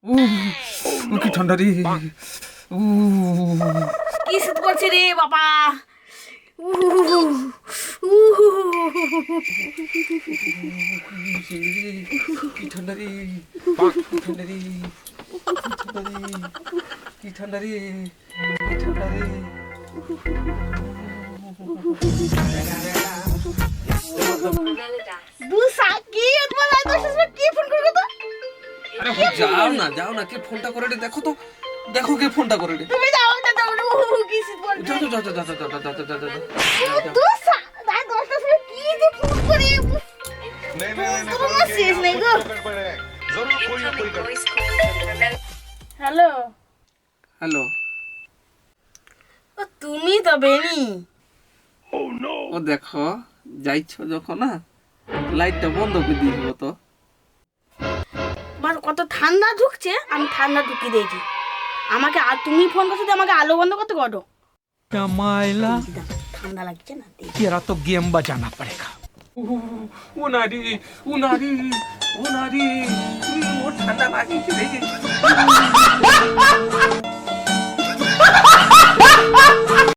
কি ঠান্ডা রে। কি শীত করছে রে বাবা। কি ঠান্ডা রে, কি ঠান্ডা রে, কি ঠান্ডা রে, কি ঠান্ডা রে। আরে যাও না, যাও না, কে ফোনটা করে রে, দেখো তো, দেখো কে ফোনটা করে রে। তুমি যাও না, যাও না, কি শীত করছে। যাও যাও যাও যাও যাও যাও যাও যাও যাও। কি যে ফোন করে। তোমার শেষ নেই গো। হ্যালো, হ্যালো, ও তুমি তো বেনি। ও দেখো যাইছ যখন না, লাইটটা বন্ধ করে দিয়ে দিবো তো। কত ঠান্ডা ঢুকছে, আমি ঠান্ডা ঢুকিয়ে দিয়েছি। আমাকে আর তুমি ফোন করছো যে আমাকে আলো বন্ধ করতে করো। मायला ঠান্ডা লাগছে না। तेरा तो गेम बजाना पड़ेगा। ও নারী, ও নারী, ও নারী, ও ঠান্ডা লাগিয়েছে রে।